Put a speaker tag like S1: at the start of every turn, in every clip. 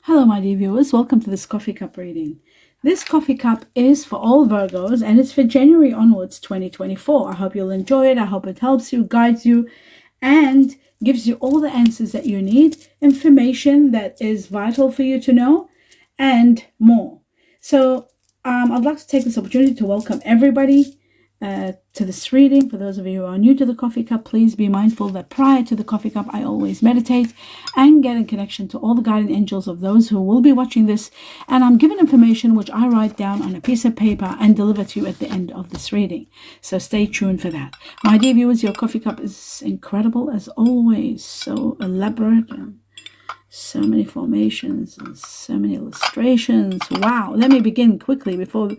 S1: Hello, my dear viewers. Welcome to this coffee cup reading. This coffee cup is for all Virgos and it's for January onwards 2024. I hope you'll enjoy it. I hope it helps you, guides you, and gives you all the answers that you need, information that is vital for you to know, and more. So I'd like to take this opportunity to welcome everybody to this reading. For those of you who are new to the coffee cup, please be mindful that prior to the coffee cup, I always meditate and get in connection to all the guardian angels of those who will be watching this. And I'm given information which I write down on a piece of paper and deliver to you at the end of this reading. So stay tuned for that. My dear viewers, your coffee cup is incredible as always. So elaborate and so many formations and so many illustrations. Wow. Let me begin quickly before...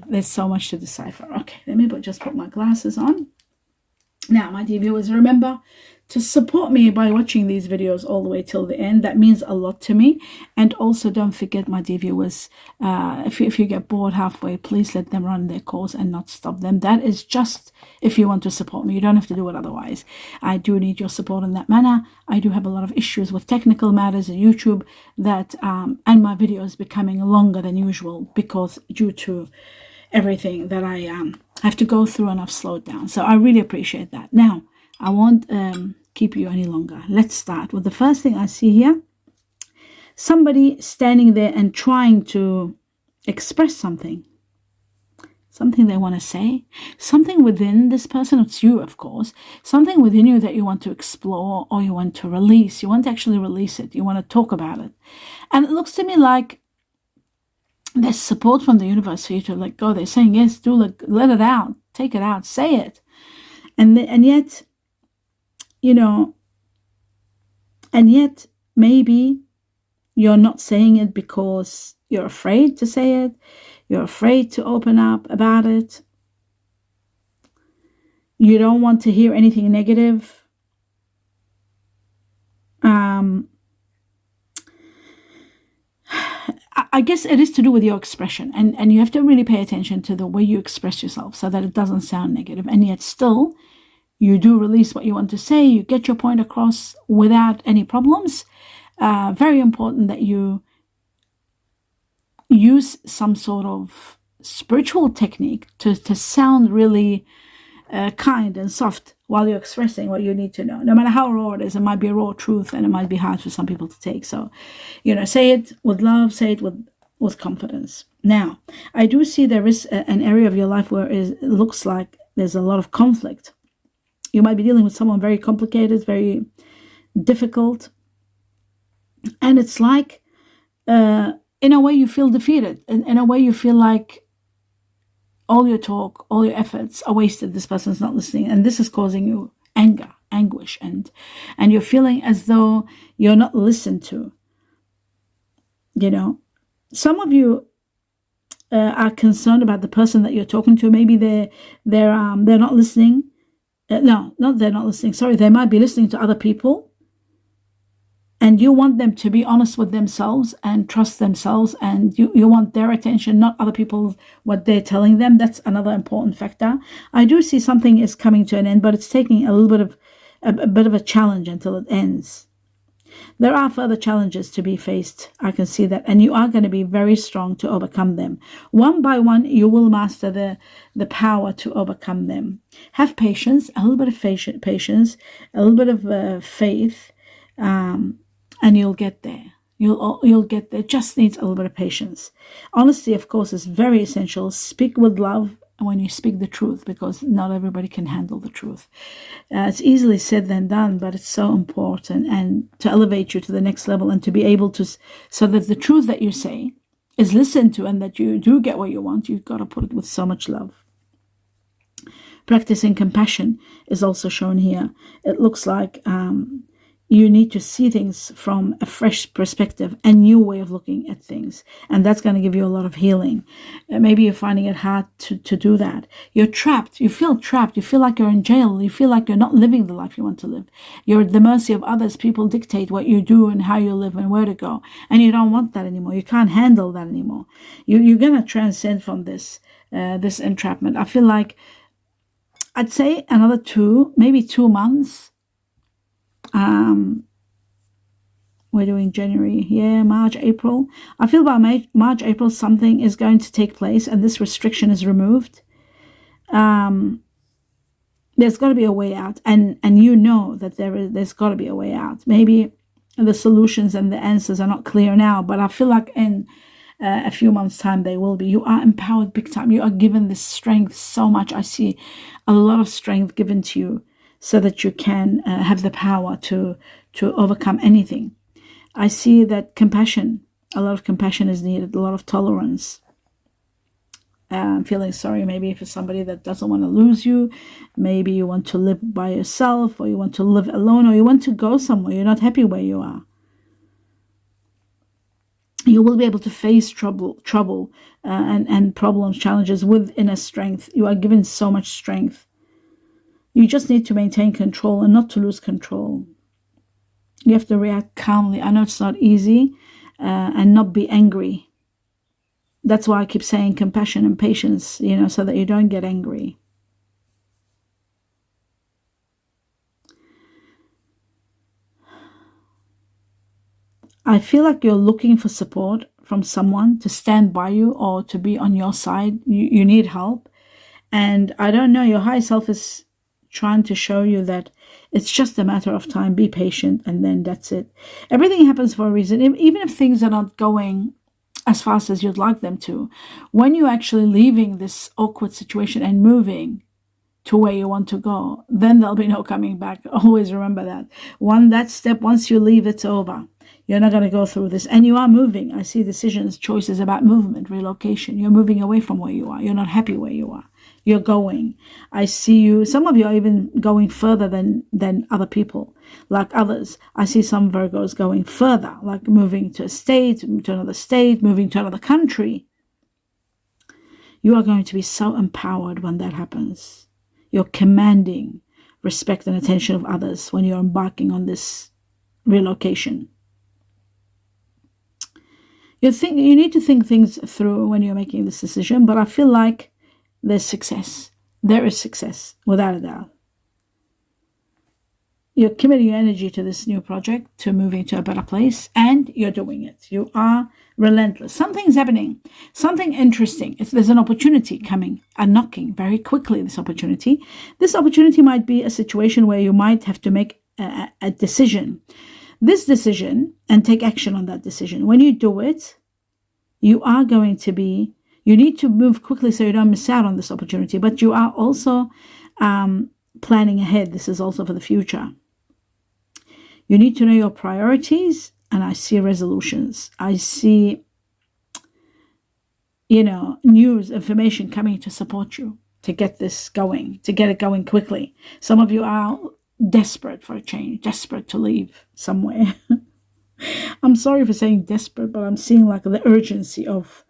S1: There's so much to decipher. Okay, let me just put my glasses on. Now, my dear viewers, remember to support me by watching these videos all the way till the end. That means a lot to me. And also don't forget, my dear viewers, if you get bored halfway, please let them run their course and not stop them. That is just if you want to support me. You don't have to do it otherwise. I do need your support in that manner. I do have a lot of issues with technical matters in YouTube that and my videos becoming longer than usual because due to everything that I have to go through, and I've slowed down. So I really appreciate that. Now, I won't keep you any longer. Let's start with the first thing I see here. Somebody standing there and trying to express something they want to say, something within this person. It's you, of course, something within you that you want to explore or you want to release. You want to actually release it. You want to talk about it. And it looks to me like there's support from the universe for you to let go. They're saying, yes, do let it out, take it out, say it. And yet, you know, and yet maybe you're not saying it because you're afraid to say it. You're afraid to open up about it. You don't want to hear anything negative. I guess it is to do with your expression, and you have to really pay attention to the way you express yourself so that it doesn't sound negative, and yet still you do release what you want to say. You get your point across without any problems. Very important that you use some sort of spiritual technique to sound really kind and soft while you're expressing what you need to know. No matter how raw it is, it might be a raw truth and it might be hard for some people to take. So, say it with love, say it with confidence. Now, I do see there is an area of your life where it looks like there's a lot of conflict. You might be dealing with someone very complicated, very difficult. And it's like, in a way, you feel defeated. In a way, you feel like all your talk, all your efforts are wasted. This person's not listening. And this is causing you anger, anguish, and you're feeling as though you're not listened to. Some of you are concerned about the person that you're talking to. Maybe they're not listening. No, not they're not listening. Sorry, they might be listening to other people. And you want them to be honest with themselves and trust themselves, and you want their attention, not other people, what they're telling them. That's another important factor. I do see something is coming to an end, but it's taking a little bit of a bit of a challenge until it ends. There are further challenges to be faced. I can see that, and you are going to be very strong to overcome them. One by one, you will master the power to overcome them. Have patience, a little bit of patience, a little bit of faith. And you'll get there. You'll get there. Just needs a little bit of patience. Honesty, of course, is very essential. Speak with love when you speak the truth, because not everybody can handle the truth. It's easily said than done, but it's so important, and to elevate you to the next level and to be able to, so that the truth that you say is listened to and that you do get what you want. You've got to put it with so much love. Practicing compassion is also shown here. It looks like you need to see things from a fresh perspective, a new way of looking at things. And that's going to give you a lot of healing. Maybe you're finding it hard to do that. You're trapped. You feel trapped. You feel like you're in jail. You feel like you're not living the life you want to live. You're at the mercy of others. People dictate what you do and how you live and where to go. And you don't want that anymore. You can't handle that anymore. You're going to transcend from this entrapment. I feel like I'd say another 2 months We're doing January. Yeah, March, April. I feel by March, April, something is going to take place and this restriction is removed. There's got to be a way out. And you know that there's got to be a way out. Maybe the solutions and the answers are not clear now, but I feel like in a few months' time they will be. You are empowered big time. You are given this strength so much. I see a lot of strength given to you so that you can have the power to overcome anything. I see that compassion, a lot of compassion is needed, a lot of tolerance. I'm feeling sorry maybe for somebody that doesn't want to lose you. Maybe you want to live by yourself, or you want to live alone, or you want to go somewhere. You're not happy where you are. You will be able to face trouble and problems, challenges with inner strength. You are given so much strength. You just need to maintain control and not to lose control. You have to react calmly. I know it's not easy, and not be angry. That's why I keep saying compassion and patience, so that you don't get angry. I feel like you're looking for support from someone to stand by you or to be on your side. You need help. And I don't know, your higher self is trying to show you that it's just a matter of time. Be patient, and then that's it. Everything happens for a reason. Even if things are not going as fast as you'd like them to, when you're actually leaving this awkward situation and moving to where you want to go, then there'll be no coming back. Always remember that. Once you leave, it's over. You're not going to go through this. And you are moving. I see decisions, choices about movement, relocation. You're moving away from where you are. You're not happy where you are. You're going. I see you. Some of you are even going further than other people, like others. I see some Virgos going further, like moving to a state, to another state, moving to another country. You are going to be so empowered when that happens. You're commanding respect and attention of others when you're embarking on this relocation. You need to think things through when you're making this decision, but I feel like there's success. There is success, without a doubt. You're committing your energy to this new project, to moving to a better place, and you're doing it. You are relentless. Something's happening, something interesting. There's an opportunity coming and knocking very quickly, this opportunity. This opportunity might be a situation where you might have to make a decision. This decision, and take action on that decision. When you do it, you need to move quickly so you don't miss out on this opportunity, but you are also planning ahead. This is also for the future. You need to know your priorities, and I see resolutions. I see, news, information coming to support you, to get this going, to get it going quickly. Some of you are desperate for a change, desperate to leave somewhere. I'm sorry for saying desperate, but I'm seeing like the urgency of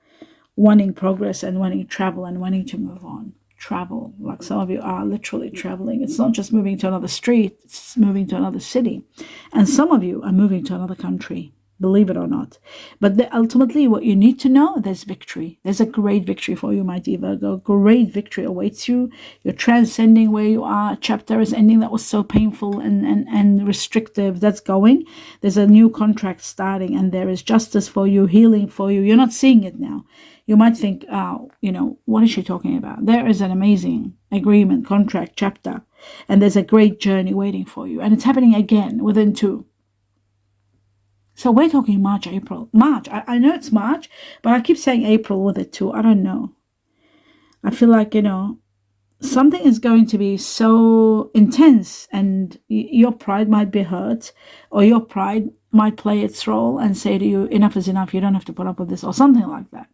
S1: wanting progress and wanting travel and wanting to move on. Travel, like some of you are literally traveling. It's not just moving to another street, it's moving to another city. And some of you are moving to another country, believe it or not. But ultimately, what you need to know, there's victory. There's a great victory for you, my dear Virgo. Great victory awaits you. You're transcending where you are. A chapter is ending that was so painful and restrictive. That's going. There's a new contract starting, and there is justice for you, healing for you. You're not seeing it now. You might think, what is she talking about? There is an amazing agreement, contract, chapter, and there's a great journey waiting for you. And it's happening again within 2. So we're talking March, April. March. I know it's March, but I keep saying April with it too. I don't know. I feel like, something is going to be so intense, and your pride might be hurt, or your pride might play its role and say to you, enough is enough. You don't have to put up with this, or something like that.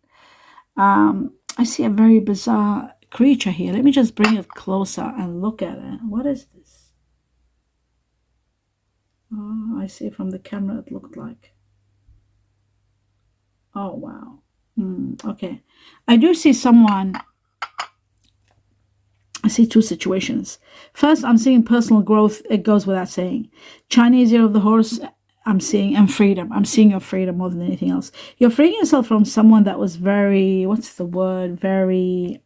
S1: I see a very bizarre creature here. Let me just bring it closer and look at it. What is this? Oh, I see from the camera it looked like. Oh, wow. Okay. I do see someone. I see 2 situations. First, I'm seeing personal growth. It goes without saying. Chinese year of the horse, I'm seeing, and freedom. I'm seeing your freedom more than anything else. You're freeing yourself from someone that was very, very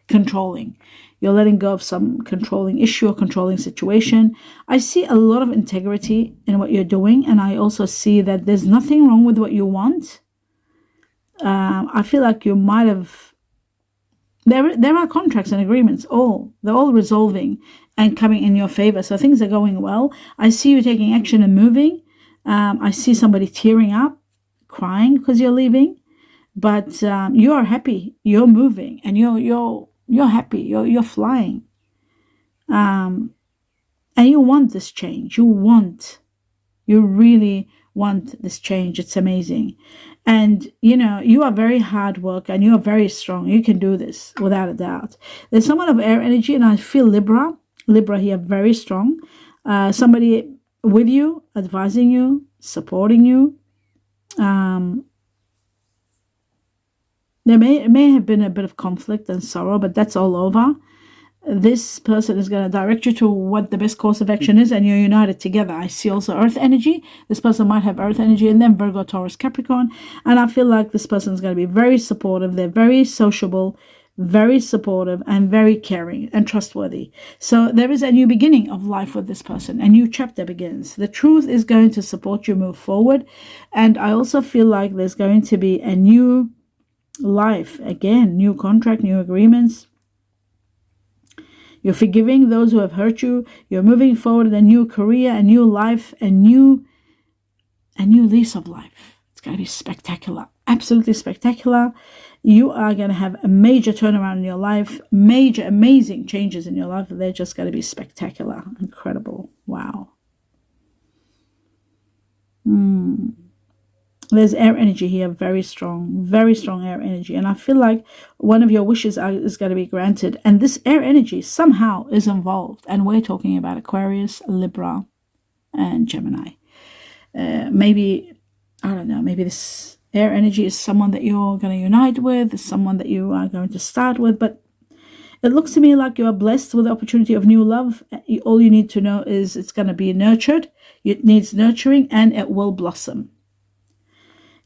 S1: controlling. You're letting go of some controlling issue or controlling situation. I see a lot of integrity in what you're doing, and I also see that there's nothing wrong with what you want. I feel like you might have. There are contracts and agreements. They're all resolving and coming in your favor. So things are going well. I see you taking action and moving. I see somebody tearing up, crying because you're leaving, but you are happy. You're moving, and you're happy. You're flying, and you want this change. You really want this change. It's amazing. And, you are very hard worker and you are very strong. You can do this without a doubt. There's someone of air energy, and I feel Libra here, very strong. Somebody with you, advising you, supporting you. There may have been a bit of conflict and sorrow, but that's all over. This person is going to direct you to what the best course of action is, and you're united together. I see also earth energy. This person might have earth energy in them, Virgo, Taurus, Capricorn. And I feel like this person is going to be very supportive. They're very sociable, very supportive, and very caring and trustworthy. So there is a new beginning of life with this person. A new chapter begins. The truth is going to support you move forward. And I also feel like there's going to be a new life. Again, new contract, new agreements. You're forgiving those who have hurt you. You're moving forward in a new career, a new life, a new lease of life. It's going to be spectacular, absolutely spectacular. You are going to have a major turnaround in your life, major, amazing changes in your life. They're just going to be spectacular, incredible. Wow. There's air energy here, very strong air energy. And I feel like one of your wishes is going to be granted. And this air energy somehow is involved. And we're talking about Aquarius, Libra, and Gemini. Maybe, I don't know, maybe this air energy is someone that you're going to unite with, is someone that you are going to start with. But it looks to me like you are blessed with the opportunity of new love. All you need to know is it's going to be nurtured. It needs nurturing, and it will blossom.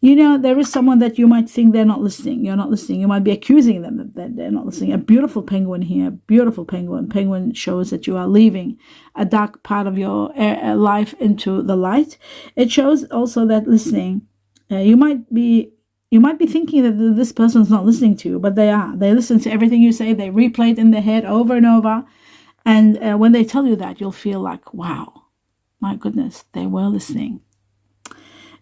S1: There is someone that you might think they're not listening. You're not listening. You might be accusing them that they're not listening. A beautiful penguin here. Beautiful penguin. Penguin shows that you are leaving a dark part of your life into the light. It shows also that listening. You might be thinking that this person's not listening to you, but they are. They listen to everything you say. They replay it in their head over and over. And when they tell you that, you'll feel like, wow, my goodness, they were listening.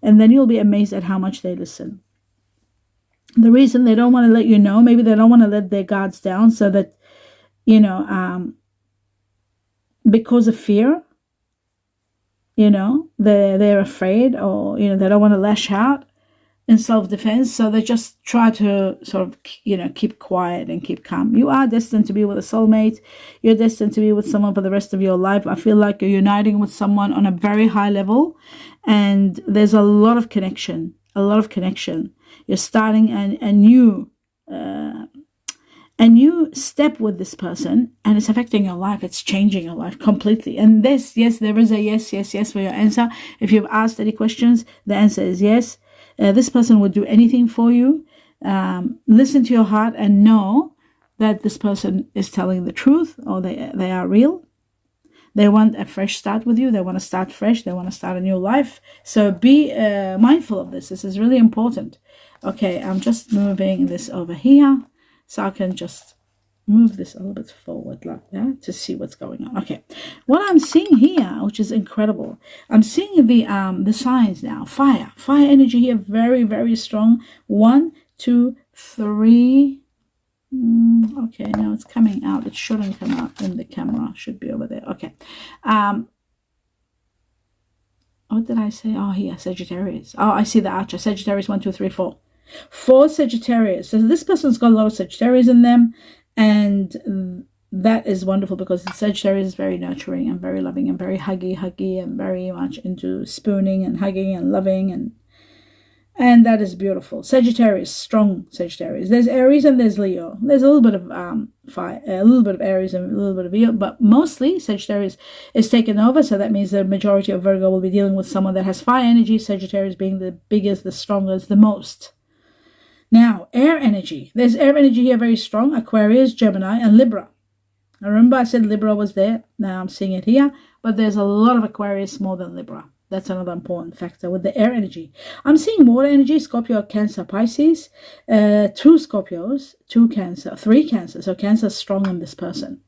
S1: And then you'll be amazed at how much they listen. The reason they don't want to let you know, maybe they don't want to let their guards down, so that, because of fear, they're afraid, or, they don't want to lash out in self-defense. So they just try to sort of, keep quiet and keep calm. You are destined to be with a soulmate. You're destined to be with someone for the rest of your life. I feel like you're uniting with someone on a very high level. And there's a lot of connection, You're starting a new step with this person, and it's affecting your life. It's changing your life completely. And there is a yes for your answer. If you've asked any questions, the answer is yes. This person would do anything for you. Listen to your heart and know that this person is telling the truth, or they are real. They want a fresh start with you. They want to start fresh. They want to start a new life. So be mindful of this. This is really important. Okay, I'm just moving this over here, so I can just move this a little bit forward like that to see what's going on. Okay, what I'm seeing here, which is incredible, I'm seeing the signs now. Fire energy here, very, very strong. 1, 2, 3. Okay, now it's coming out. It shouldn't come out in the camera. Should be over there. Okay. What did I say? Oh, here, Sagittarius. Oh, I see the archer. Sagittarius, 1, 2, 3, 4. 4 Sagittarius. So this person's got a lot of Sagittarius in them, and that is wonderful, because the Sagittarius is very nurturing and very loving and very huggy and very much into spooning and hugging and loving, and that is beautiful. Sagittarius, strong Sagittarius. There's Aries and there's Leo. There's a little bit of fire, a little bit of Aries and a little bit of Leo, but mostly Sagittarius is taken over. So that means the majority of Virgo will be dealing with someone that has fire energy, Sagittarius being the biggest, the strongest, the most. Now, air energy. There's air energy here, very strong. Aquarius, Gemini, and Libra. I remember I said Libra was there. Now I'm seeing it here. But there's a lot of Aquarius more than Libra. That's another important factor with the air energy. I'm seeing water energy, Scorpio, Cancer, Pisces. 2 Scorpios, 2 Cancer, 3 Cancer. So Cancer is strong in this person.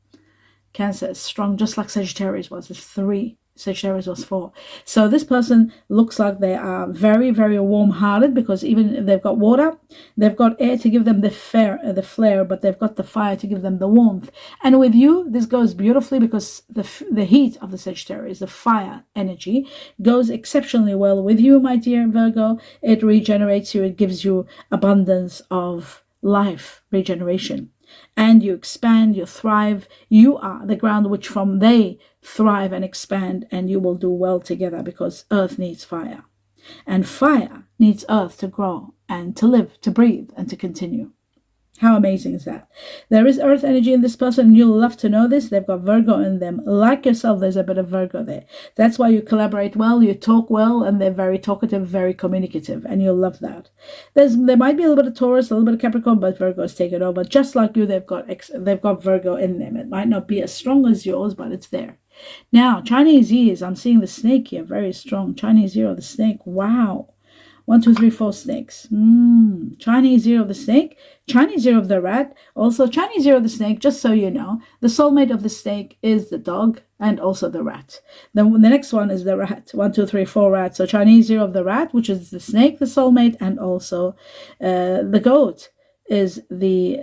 S1: Cancer is strong, just like Sagittarius was. It's 3. Sagittarius was 4. So this person looks like they are very, very warm-hearted, because even if they've got water, they've got air to give them the flare, but they've got the fire to give them the warmth. And with you, this goes beautifully, because the heat of the Sagittarius, the fire energy, goes exceptionally well with you, my dear Virgo. It regenerates you. It gives you abundance of life, regeneration. And you expand, you thrive. You are the ground which from they thrive and expand, and you will do well together, because earth needs fire. And fire needs earth to grow and to live, to breathe, and to continue. How amazing is that? There is earth energy in this person, and you'll love to know this. They've got Virgo in them. Like yourself, there's a bit of Virgo there. That's why you collaborate well, you talk well, and they're very talkative, very communicative, and you'll love that. There might be a little bit of Taurus, a little bit of Capricorn, but Virgo is taken over. Just like you, they've got Virgo in them. It might not be as strong as yours, but it's there. Now, Chinese ears. I'm seeing the snake here, very strong. Chinese ear of the snake. Wow. 1, 2, 3, 4 snakes. Chinese ear of the snake, Chinese ear of the rat, also Chinese ear of the snake. Just so you know, the soulmate of the snake is the dog and also the rat. Then the next one is the rat. 1, 2, 3, 4 rats. So Chinese ear of the rat, which is the snake, the soulmate, and also the goat is the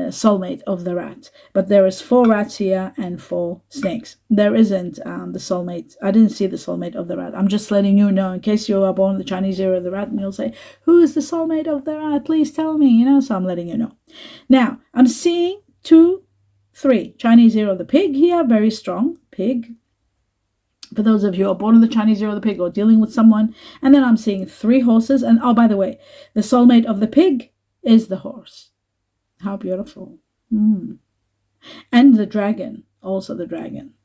S1: soulmate of the rat. But there is 4 rats here and 4 snakes. There isn't the soulmate. I didn't see the soulmate of the rat. I'm just letting you know, in case you are born the Chinese ear of the rat, and you'll say, who is the soulmate of the rat? Please tell me, so I'm letting you know. Now, I'm seeing 2, 3. Chinese ear of the pig here, very strong. Pig. For those of you who are born in the Chinese ear of the pig or dealing with someone. And then I'm seeing 3 horses. And, oh, by the way, the soulmate of the pig is the horse. How beautiful. And the dragon, also the dragon.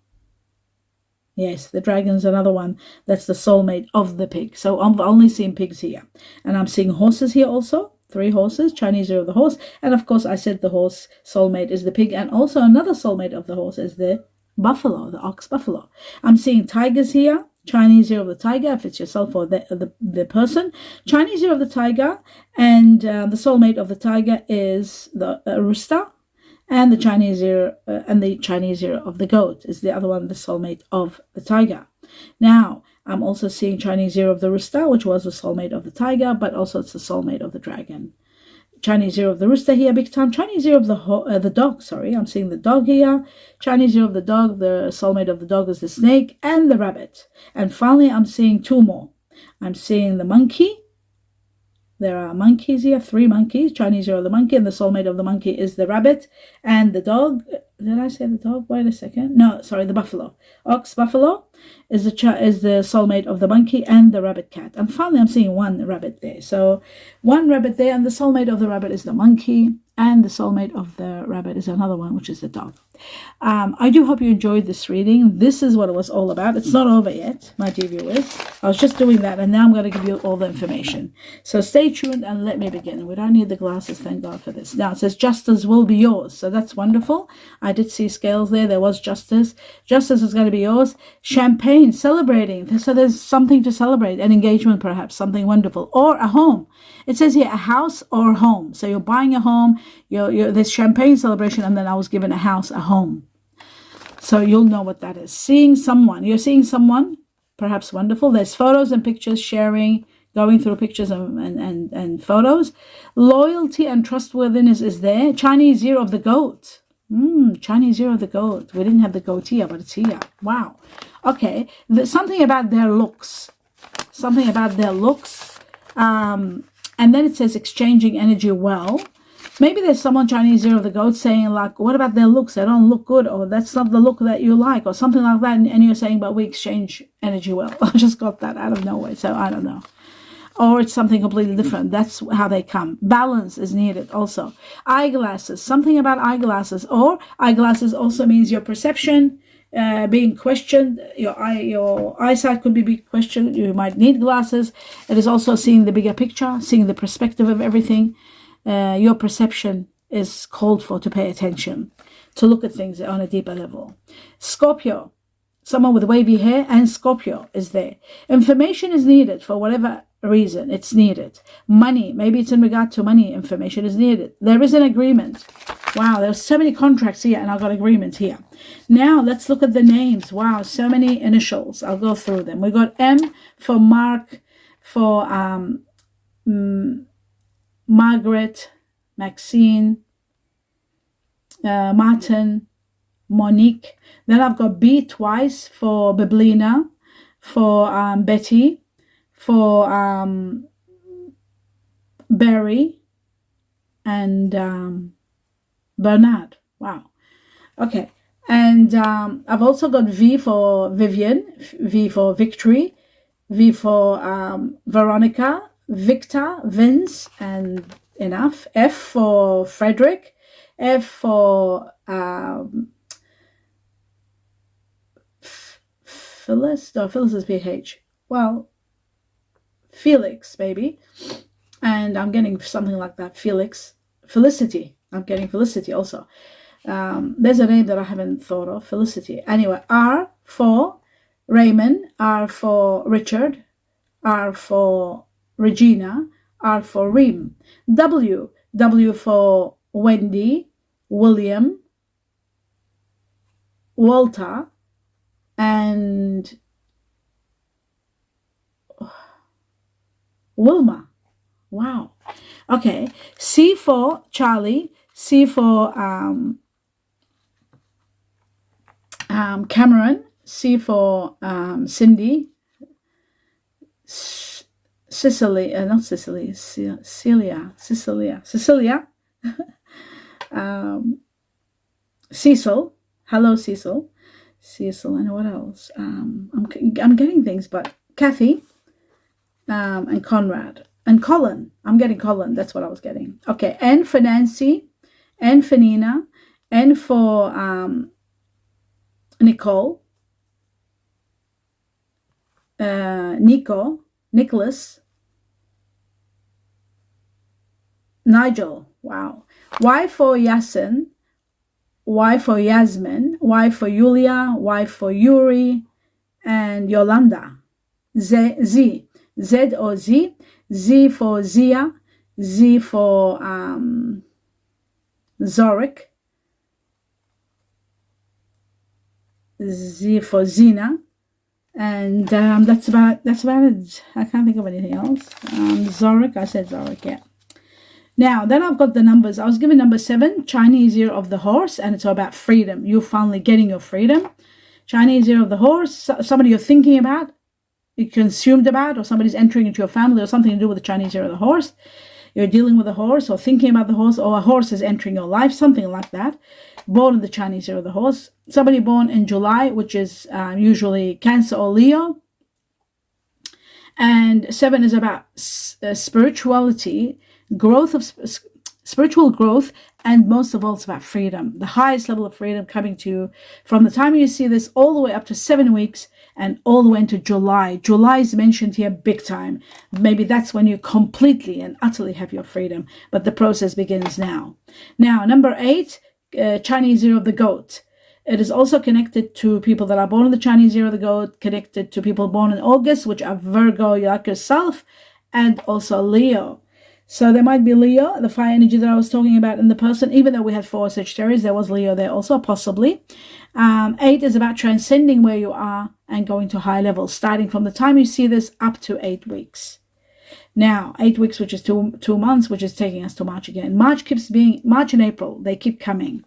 S1: Yes, the dragon's another one. That's the soulmate of the pig. So I'm only seeing pigs here. And I'm seeing horses here also. 3 horses, Chinese ear of the horse. And of course, I said the horse soulmate is the pig. And also another soulmate of the horse is the buffalo, the ox buffalo. I'm seeing tigers here. Chinese ear of the tiger, if it's yourself or the person. Chinese ear of the tiger, and the soulmate of the tiger is the rooster, and the Chinese ear of the goat is the other one, the soulmate of the tiger. Now, I'm also seeing Chinese ear of the rooster, which was the soulmate of the tiger, but also it's the soulmate of the dragon. Chinese ear of the rooster here, big time. Chinese ear of the dog, sorry. I'm seeing the dog here. Chinese ear of the dog, the soulmate of the dog is the snake and the rabbit. And finally, I'm seeing 2 more. I'm seeing the monkey. There are monkeys here, 3 monkeys. Chinese ear of the monkey, and the soulmate of the monkey is the rabbit. And the dog, did I say the dog? Wait a second. No, sorry, the buffalo. Ox buffalo is the soulmate of the monkey and the rabbit cat. And finally, I'm seeing 1 rabbit there. So 1 rabbit there, and the soulmate of the rabbit is the monkey, and the soulmate of the rabbit is another one, which is the dog. I do hope you enjoyed this reading. This is what it was all about. It's not over yet, my dear viewers. I was just doing that, and now I'm going to give you all the information. So stay tuned and let me begin. We don't need the glasses, thank God for this. Now, it says justice will be yours. So that's wonderful. I did see scales there. There was justice. Justice is going to be yours. Champagne, celebrating. So there's something to celebrate. An engagement, perhaps. Something wonderful. Or a home. It says here a house or a home. So you're buying a home. There's champagne celebration, and then I was given a house, a home. So you'll know what that is. Seeing someone. You're seeing someone, perhaps wonderful. There's photos and pictures, sharing, going through pictures and photos. Loyalty and trustworthiness is there. Chinese ear of the goat. Chinese ear of the goat. We didn't have the goat here, but it's here. Wow. Okay. Something about their looks. Something about their looks. And then it says exchanging energy well. Maybe there's someone, Chinese ear of the goat, saying like, what about their looks? They don't look good, or that's not the look that you like, or something like that. And you're saying, but we exchange energy well. I just got that out of nowhere, so I don't know. Or it's something completely different. That's how they come. Balance is needed also. Eyeglasses, something about eyeglasses. Or eyeglasses also means your perception being questioned. Your eyesight could be questioned. You might need glasses. It is also seeing the bigger picture, seeing the perspective of everything. Your perception is called for to pay attention, to look at things on a deeper level. Scorpio, someone with wavy hair, and Scorpio is there. Information is needed for whatever reason. It's needed. Money, maybe it's in regard to money. Information is needed. There is an agreement. Wow, there's so many contracts here, and I've got agreements here. Now let's look at the names. Wow, so many initials. I'll go through them. We got M for Mark, for Margaret, Maxine, Martin, Monique. Then I've got B twice for Biblina, for Betty, for Barry, and Bernard. Wow. Okay. And I've also got V for Vivian, V for Victory, V for Veronica, Victor, Vince, and enough. F for Frederick, F for Phyllis. No, Phyllis is PH. Well, Felix, maybe. And I'm getting something like that. Felix. Felicity. I'm getting Felicity also. There's a name that I haven't thought of. Felicity. Anyway, R for Raymond, R for Richard, R for Regina, R for Reem. W for Wendy, William, Walter, and Wilma. Wow. Okay. C for Charlie, C for Cameron, C for Cindy, Cecilia, Cecil, hello Cecil, and what else? I'm getting things, but Kathy, and Conrad, and Colin. I'm getting Colin. That's what I was getting. Okay, N for Nancy, N for Nina, N for Nicole, Nicholas, Nigel. Wow. Y for Yasin, Y for Yasmin, Y for Yulia, Y for Yuri, and Yolanda. Z or Z, Z for Zia, Z for Zorik, Z for Zina, and that's about it. I can't think of anything else. Zorik, I said Zorik, yeah. Now, then I've got the numbers. I was given number 7, Chinese year of the horse, and it's all about freedom. You're finally getting your freedom. Chinese year of the horse, somebody you're thinking about, you're consumed about, or somebody's entering into your family, or something to do with the Chinese year of the horse. You're dealing with a horse, or thinking about the horse, or a horse is entering your life, something like that. Born in the Chinese year of the horse. Somebody born in July, which is usually Cancer or Leo. And 7 is about spirituality, growth of spiritual growth, and most of all, it's about freedom. The highest level of freedom coming to you from the time you see this all the way up to 7 weeks and all the way into July. July is mentioned here big time. Maybe that's when you completely and utterly have your freedom, but the process begins now. Now, number 8, Chinese year of the goat. It is also connected to people that are born in the Chinese year of the goat, connected to people born in August, which are Virgo, like yourself, and also Leo. So there might be Leo, the fire energy that I was talking about in the person. Even though we had 4 Sagittarius, there was Leo there also, possibly. 8 is about transcending where you are and going to high levels, starting from the time you see this up to 8 weeks. Now, 8 weeks, which is 2 months, which is taking us to March again. March and April, they keep coming.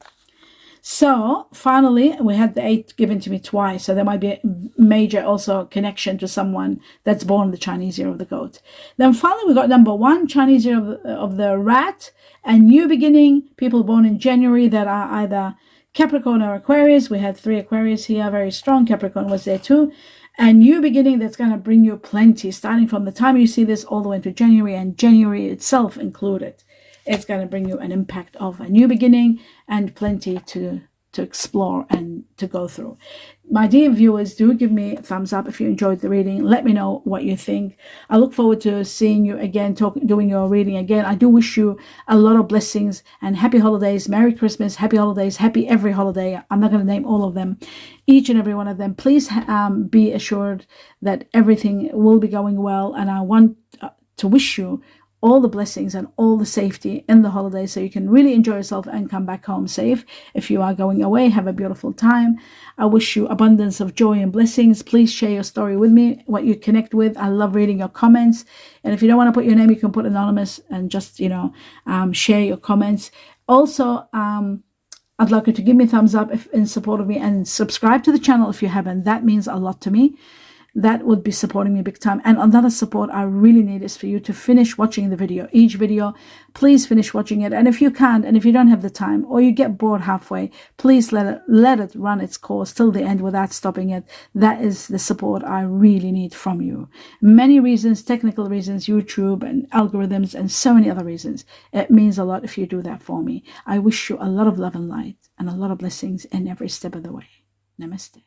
S1: So finally, we had the 8 given to me twice. So there might be a major also connection to someone that's born in the Chinese year of the goat. Then finally, we got number 1, Chinese year of the rat, and new beginning, people born in January that are either Capricorn or Aquarius. We had 3 Aquarius here, very strong. Capricorn was there too. And new beginning that's going to bring you plenty, starting from the time you see this all the way into January, and January itself included. It's going to bring you an impact of a new beginning and plenty to to explore and to go through. My dear viewers, do give me a thumbs up if you enjoyed the reading. Let me know what you think. I look forward to seeing you again, doing your reading again. I do wish you a lot of blessings and happy holidays, Merry Christmas, happy holidays, happy every holiday. I'm not going to name all of them, each and every one of them. Please be assured that everything will be going well, and I want to wish you all the blessings and all the safety in the holidays so you can really enjoy yourself and come back home safe. If you are going away, have a beautiful time. I wish you abundance of joy and blessings. Please share your story with me, what you connect with. I love reading your comments. And if you don't want to put your name, you can put anonymous and just, share your comments. Also, I'd like you to give me a thumbs up in support of me, and subscribe to the channel if you haven't. That means a lot to me. That would be supporting me big time. And another support I really need is for you to finish watching the video. Each video, please finish watching it. And if you can't, and if you don't have the time, or you get bored halfway, please let it run its course till the end without stopping it. That is the support I really need from you. Many reasons, technical reasons, YouTube and algorithms, and so many other reasons. It means a lot if you do that for me. I wish you a lot of love and light and a lot of blessings in every step of the way. Namaste.